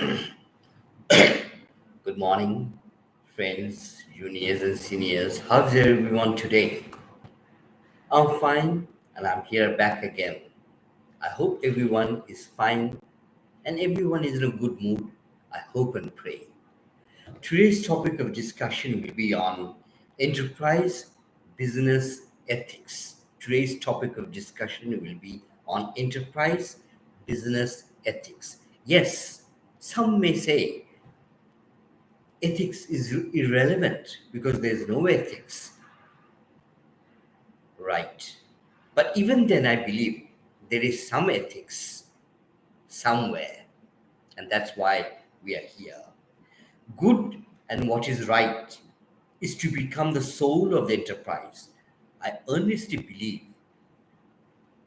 Good morning, friends, juniors, and seniors. How's everyone today? I'm fine, and I'm here back again. I hope everyone is fine and everyone is in a good mood. I hope and pray. Today's topic of discussion will be on enterprise business ethics. Today's topic of discussion will be on enterprise business ethics. Yes, some may say ethics is irrelevant because there's no ethics, right? But even then, I believe there is some ethics somewhere, and that's why we are here. Good and what is right is to become the soul of the enterprise. I earnestly believe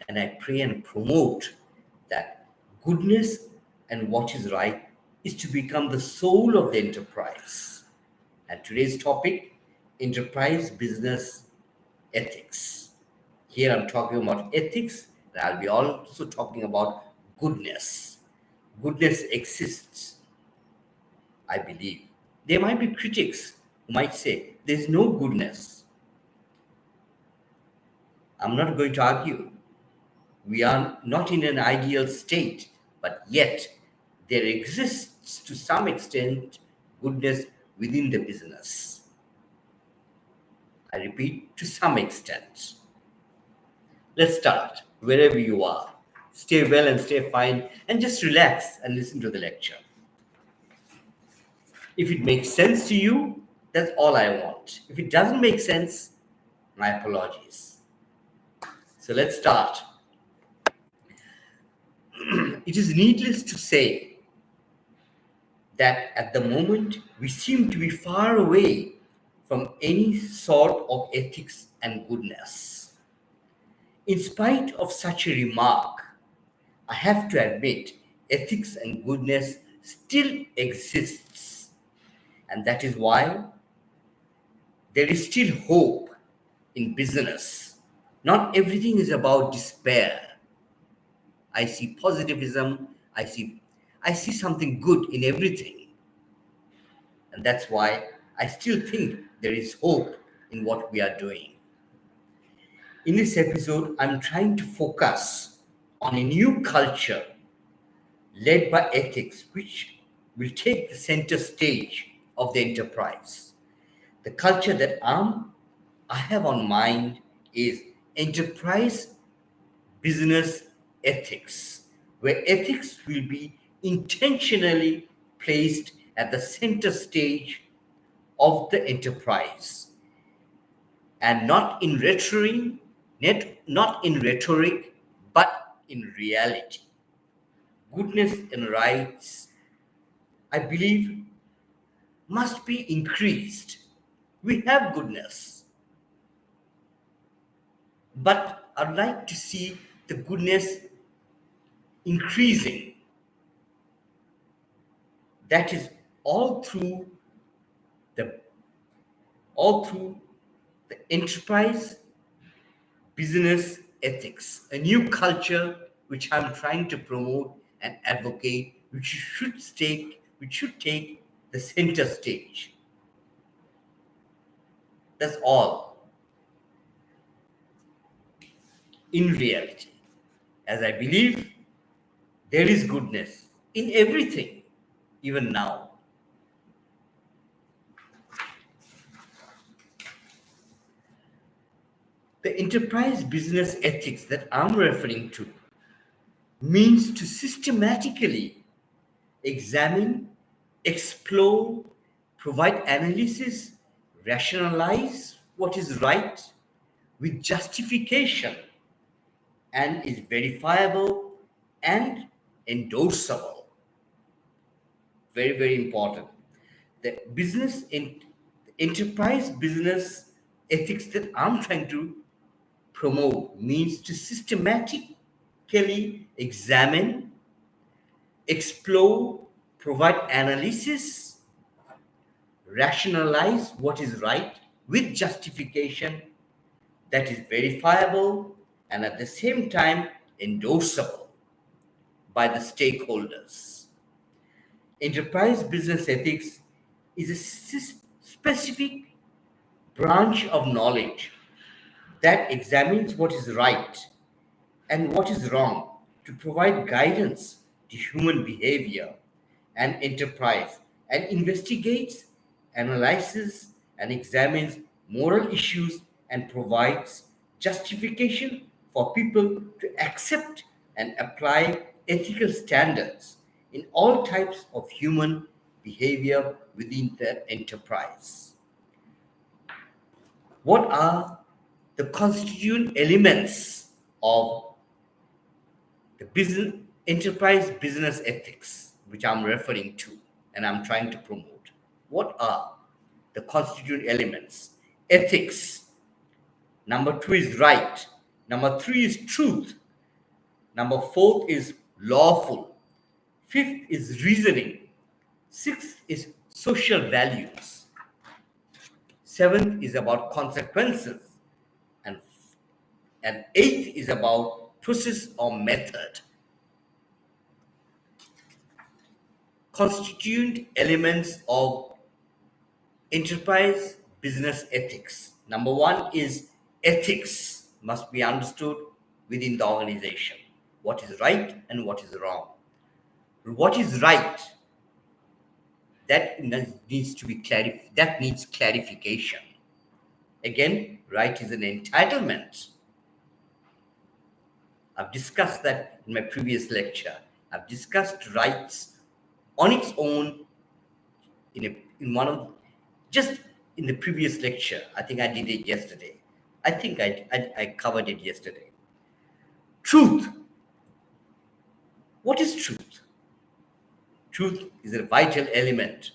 and I pray and promote that goodness and what is right is to become the soul of the enterprise. And today's topic, enterprise business ethics. Here I'm talking about ethics, and I'll be also talking about goodness. Goodness exists, I believe. There might be critics who might say there's no goodness. I'm not going to argue. We are not in an ideal state, but yet there exists to some extent goodness within the business. I repeat, to some extent. Let's start wherever you are. Stay well and stay fine and just relax and listen to the lecture. If it makes sense to you, that's all I want. If it doesn't make sense, my apologies. So let's start. It is needless to say that at the moment we seem to be far away from any sort of ethics and goodness. In spite of such a remark, I have to admit ethics and goodness still exists, and that is why there is still hope in business. Not everything is about despair. I see positivism, I see something good in everything. And that's why I still think there is hope in what we are doing. In this episode, I'm trying to focus on a new culture led by ethics, which will take the center stage of the enterprise. The culture that I have on mind is enterprise business ethics, where ethics will be intentionally placed at the center stage of the enterprise and not in rhetoric, but in reality. Goodness and rights, I believe, must be increased. We have goodness, but I'd like to see the goodness increasing. That is all through the all through the enterprise business ethics, a new culture which I'm trying to promote and advocate, which should take the center stage. That's all in reality. As I believe there is goodness in everything, even now. The enterprise business ethics that I'm referring to means to systematically examine, explore, provide analysis, rationalize what is right with justification and is verifiable and endorsable. Very, very important. The enterprise business ethics that I'm trying to promote means to systematically examine, explore, provide analysis, rationalize what is right with justification that is verifiable and at the same time endorsable by the stakeholders. Enterprise business ethics is a specific branch of knowledge that examines what is right and what is wrong to provide guidance to human behavior and enterprise, and investigates, analyzes, and examines moral issues and provides justification for people to accept and apply ethical standards in all types of human behavior within the enterprise. What are the constituent elements of the business enterprise business ethics, which I'm referring to and I'm trying to promote? What are the constituent elements? Ethics. Number two is right. Number three is truth. Number four is lawful. Fifth is reasoning. Sixth is social values. Seventh is about consequences. And, and eighth is about process or method. Constituent elements of enterprise business ethics. Number one is ethics must be understood within the organization. What is right and what is wrong. What is right, that needs to be that needs clarification. Again, right is an entitlement. I've discussed that in my previous lecture. I've discussed rights on its own in one of just in the previous lecture. I think I did it yesterday. I think I covered it yesterday. Truth. What is truth? Truth is a vital element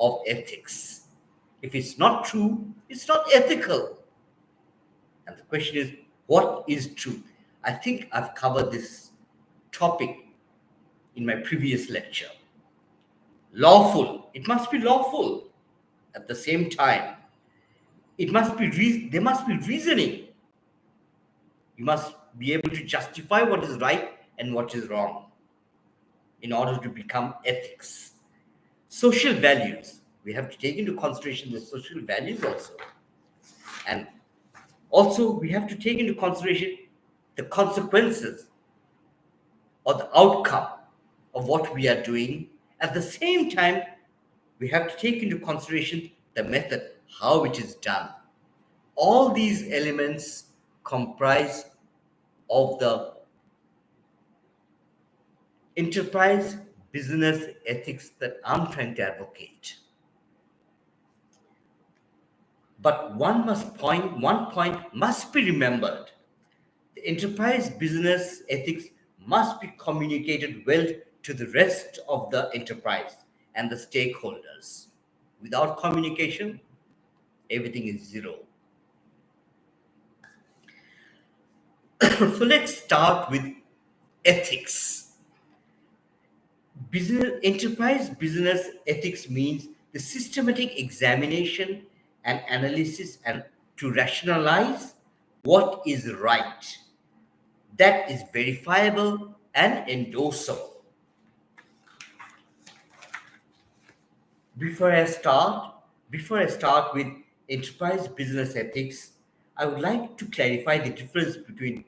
of ethics. If it's not true, it's not ethical. And the question is, what is truth? I think I've covered this topic in my previous lecture. Lawful. It must be lawful. At the same time, there must be reasoning. You must be able to justify what is right and what is wrong in order to become ethics. Social values. We have to take into consideration the social values also. And also we have to take into consideration the consequences or the outcome of what we are doing. At the same time, we have to take into consideration the method, how it is done. All these elements comprise of the enterprise business ethics that I'm trying to advocate. But one point must be remembered. The enterprise business ethics must be communicated well to the rest of the enterprise and the stakeholders. Without communication, everything is zero. So let's start with ethics. Enterprise business ethics means the systematic examination and analysis and to rationalize what is right, that is verifiable and endorsable. Before I start with enterprise business ethics, I would like to clarify the difference between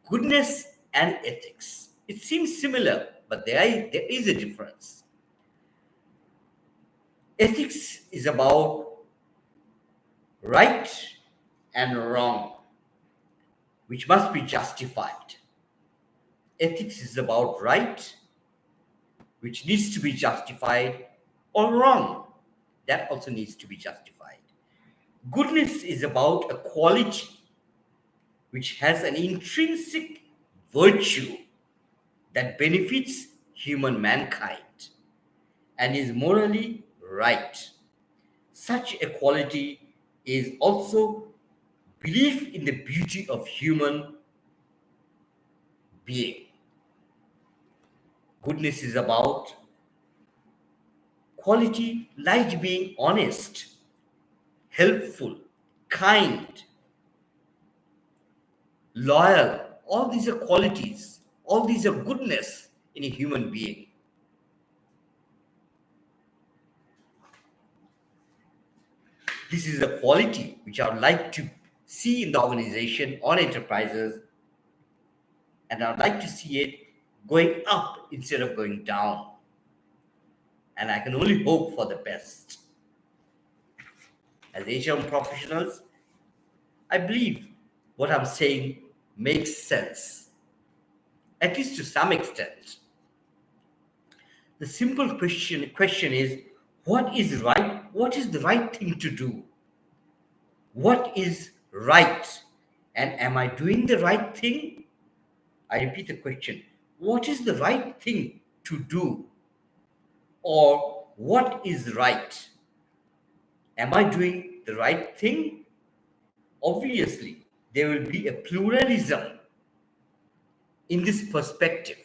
goodness and ethics. It seems similar, but there is a difference. Ethics is about right and wrong, which must be justified. Ethics is about right, which needs to be justified, or wrong, that also needs to be justified. Goodness is about a quality which has an intrinsic virtue that benefits human mankind and is morally right. Such a quality is also belief in the beauty of human being. Goodness is about quality like being honest, helpful, kind, loyal. All these are qualities. All these are goodness in a human being. This is a quality which I would like to see in the organization or enterprises, and I'd like to see it going up instead of going down. And I can only hope for the best. As HR professionals, I believe what I'm saying makes sense, at least to some extent. The simple question is, what is right? What is the right thing to do? What is right? And am I doing the right thing? I repeat the question. What is the right thing to do? Or what is right? Am I doing the right thing? Obviously, there will be a pluralism in this perspective.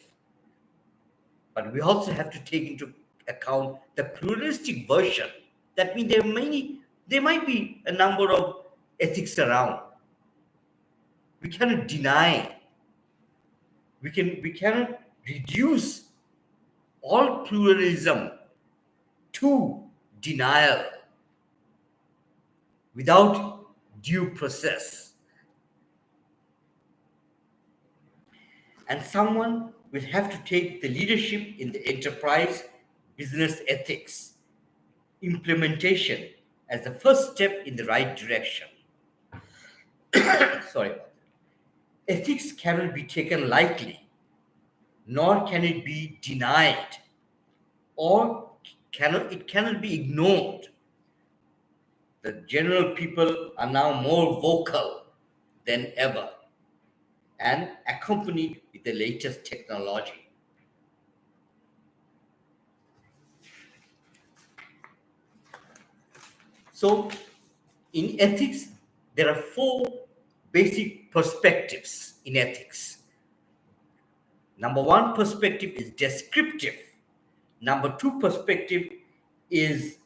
But we also have to take into account the pluralistic version. That means there might be a number of ethics around. We cannot deny, we cannot reduce all pluralism to denial without due process. And someone will have to take the leadership in the enterprise business ethics implementation as the first step in the right direction. Sorry about that. Ethics cannot be taken lightly, nor can it be denied, or it cannot be ignored. The general people are now more vocal than ever and accompanied with the latest technology. So, in ethics, there are four basic perspectives in ethics. Number one perspective is descriptive. Number two perspective is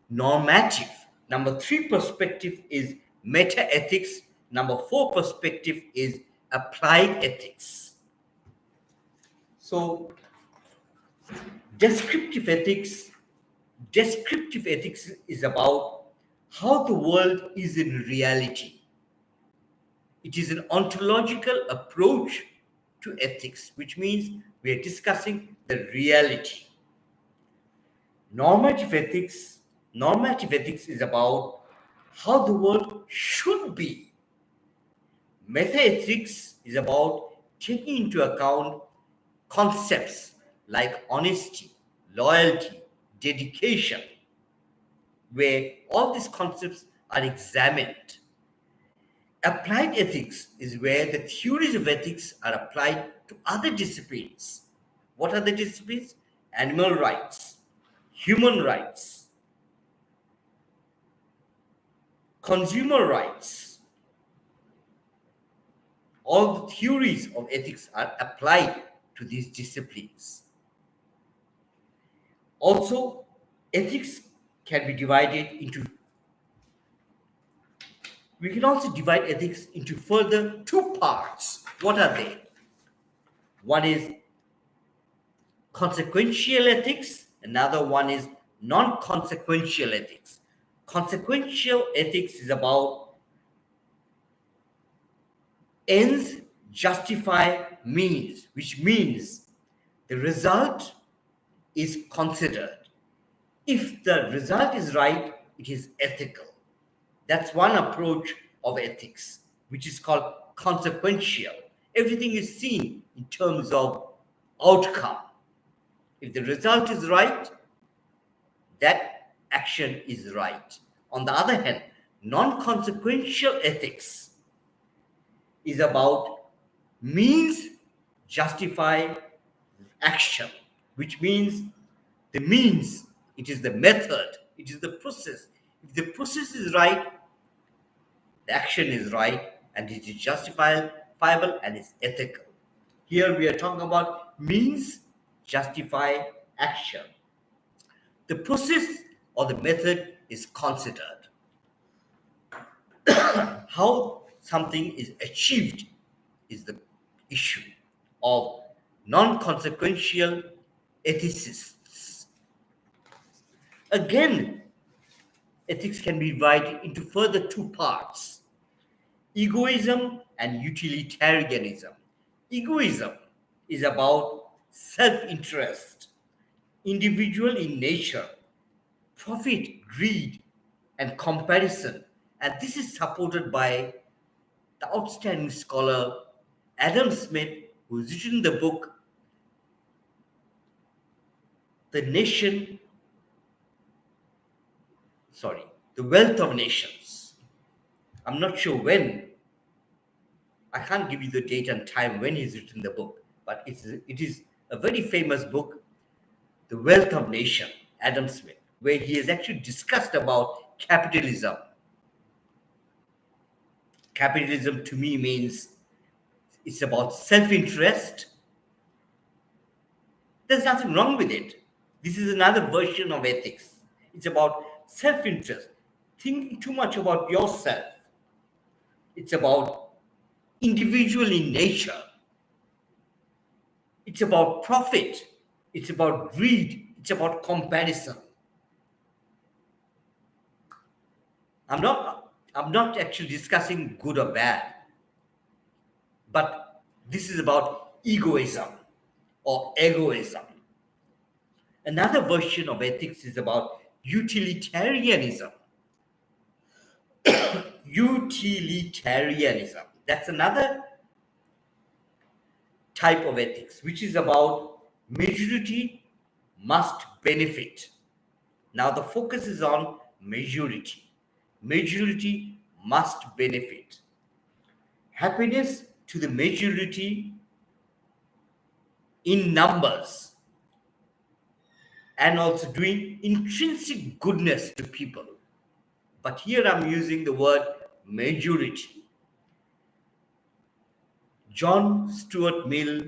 normative. Number three perspective is meta ethics. Number four perspective is applied ethics. So, descriptive ethics is about how the world is in reality. It is an ontological approach to ethics, which means we are discussing the reality. Normative ethics is about how the world should be. Metaethics is about taking into account concepts like honesty, loyalty, dedication, where all these concepts are examined. Applied ethics is where the theories of ethics are applied to other disciplines. What are the disciplines? Animal rights, human rights, consumer rights. All the theories of ethics are applied to these disciplines. Also, ethics can be divided into, we can also divide ethics into further two parts. What are they? One is consequential ethics, another one is non-consequential ethics. Consequential ethics is about ends justify means, which means the result is considered. If the result is right, it is ethical. That's one approach of ethics, which is called consequential. Everything is seen in terms of outcome. If the result is right, that action is right. On the other hand, non-consequential ethics is about means justify action, which means the means, it is the method, it is the process. If the process is right, the action is right, and it is justifiable and is ethical. Here we are talking about means justify action. The process or the method is considered. How something is achieved is the issue of non-consequential ethicists. Again, ethics can be divided into further two parts: egoism and utilitarianism. Egoism is about self interest, individual in nature, profit, greed, and comparison. And this is supported by the outstanding scholar Adam Smith, who's written the book The Nation, The Wealth of Nations. I'm not sure when, I can't give you the date and time when he's written the book, but it is a very famous book, The Wealth of Nation, Adam Smith, where he has actually discussed about capitalism. Capitalism to me means it's about self-interest. There's nothing wrong with it. This is another version of ethics. It's about self-interest, thinking too much about yourself. It's about individual in nature. It's about profit. It's about greed. It's about comparison. I'm not actually discussing good or bad, but this is about egoism or egoism. Another version of ethics is about utilitarianism. Utilitarianism. That's another type of ethics, which is about majority must benefit. Now the focus is on majority. Majority must benefit. Happiness to the majority in numbers, and also doing intrinsic goodness to people. But here I'm using the word majority. John Stuart Mill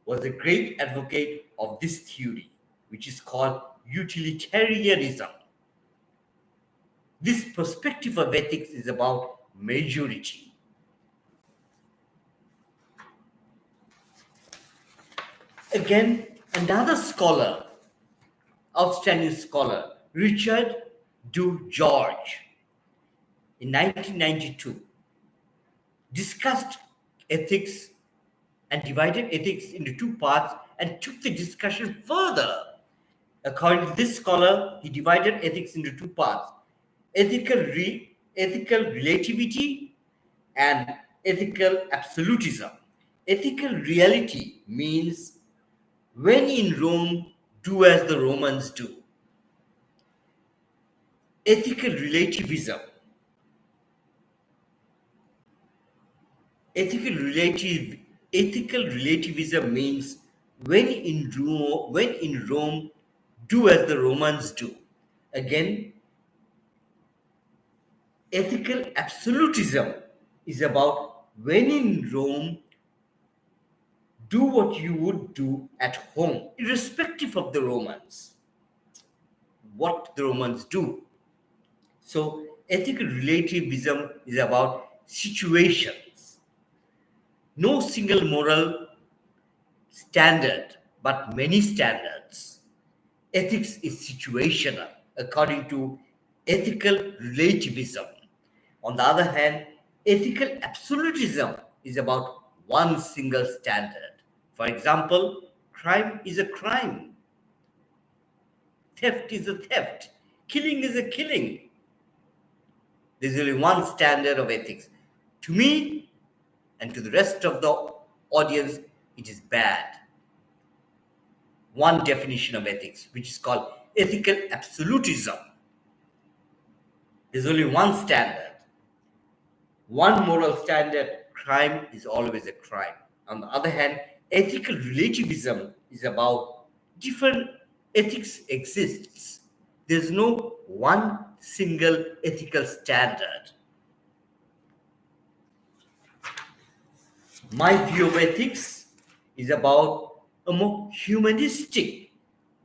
was a great advocate of this theory, which is called utilitarianism. This perspective of ethics is about majority. Again, another scholar, outstanding scholar, Richard Du George, in 1992, discussed ethics and divided ethics into two parts and took the discussion further. According to this scholar, he divided ethics into two parts: ethical relativity and ethical absolutism. Ethical reality means when in Rome, do as the Romans do. Ethical relativism. Ethical relativism means when in Rome, do as the Romans do. Again, ethical absolutism is about when in Rome, do what you would do at home, irrespective of the Romans, what the Romans do. So, ethical relativism is about situations. No single moral standard, but many standards. Ethics is situational, according to ethical relativism. On the other hand, ethical absolutism is about one single standard. For example, crime is a crime, theft is a theft, killing is a killing. There's only one standard of ethics. To me and to the rest of the audience, it is bad. One definition of ethics, which is called ethical absolutism. There's only one standard, one moral standard: crime is always a crime. On the other hand, ethical relativism is about different ethics exists. There's no one single ethical standard. My view of ethics is about a more humanistic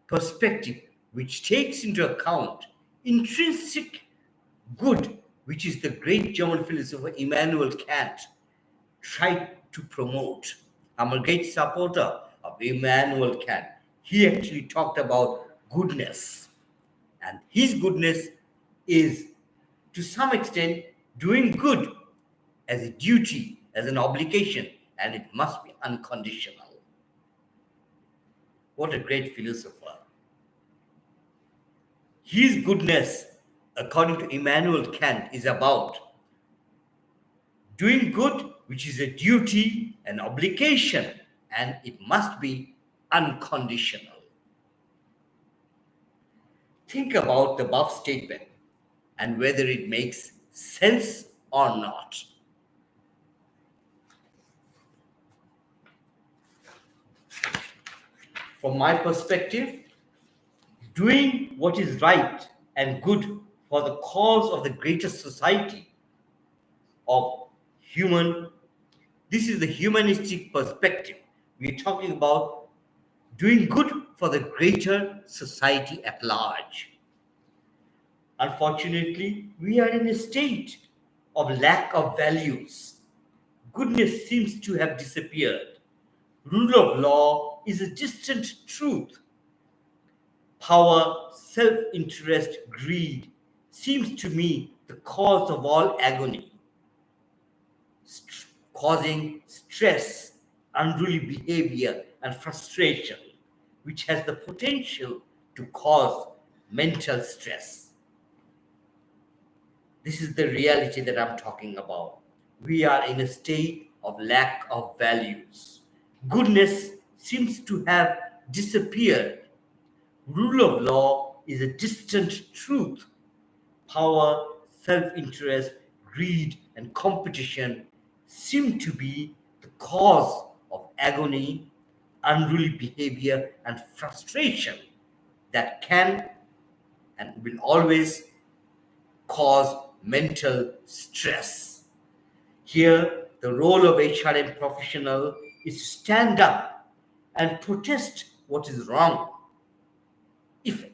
perspective which takes into account intrinsic good, which is the great German philosopher Immanuel Kant tried to promote. I'm a great supporter of Immanuel Kant. He actually talked about goodness, and his goodness is, to some extent, doing good as a duty, as an obligation, and it must be unconditional. What a great philosopher. His goodness, according to Immanuel Kant, is about doing good, which is a duty, an obligation, and it must be unconditional. Think about the above statement and whether it makes sense or not. From my perspective, doing what is right and good for the cause of the greater society of human, this is the humanistic perspective. We are talking about doing good for the greater society at large. Unfortunately, we are in a state of lack of values. Goodness seems to have disappeared. Rule of law is a distant truth. Power, self interest, greed seems to me the cause of all agony, causing stress, unruly behavior, and frustration, which has the potential to cause mental stress. This is the reality that I'm talking about. We are in a state of lack of values. Goodness seems to have disappeared. Rule of law is a distant truth. Power, self interest, greed, and competition seem to be the cause of agony, unruly behavior, and frustration that can and will always cause mental stress. Here, the role of HRM professional is to stand up and protest what is wrong, if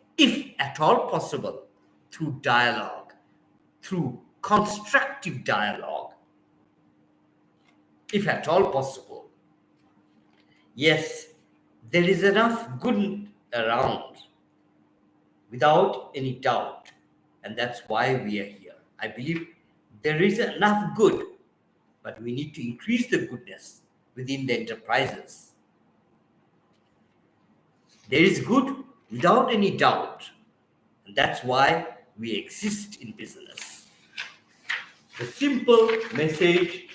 at all possible, through dialogue, through constructive dialogue, if at all possible. Yes, there is enough good around, without any doubt, and that's why we are here. I believe there is enough good, but we need to increase the goodness within the enterprises. There is good without any doubt, and that's why we exist in business. The simple message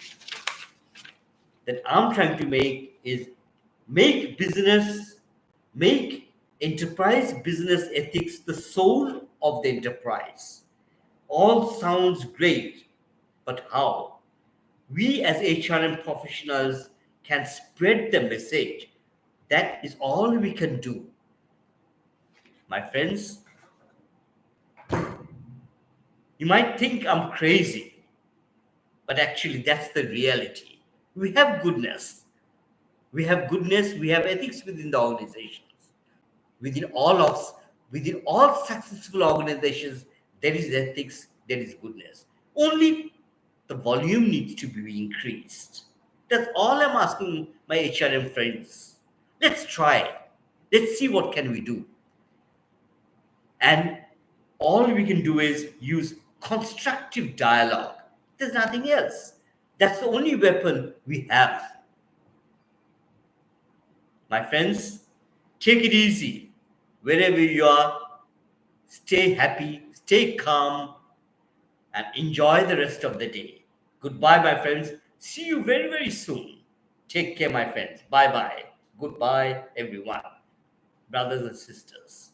that I'm trying to make is make enterprise business ethics the soul of the enterprise. All sounds great, but how? We as HRM professionals can spread the message. That is all we can do. My friends, you might think I'm crazy, but actually that's the reality. We have goodness. We have goodness, we have ethics within the organizations. Within within all successful organizations, there is ethics, there is goodness. Only the volume needs to be increased. That's all I'm asking my HRM friends. Let's try. Let's see what can we do. And all we can do is use constructive dialogue. There's nothing else. That's the only weapon we have. My friends, take it easy. Wherever you are, stay happy, stay calm, and enjoy the rest of the day. Goodbye, my friends. See you very, very soon. Take care, my friends. Bye bye. Goodbye, everyone, brothers and sisters.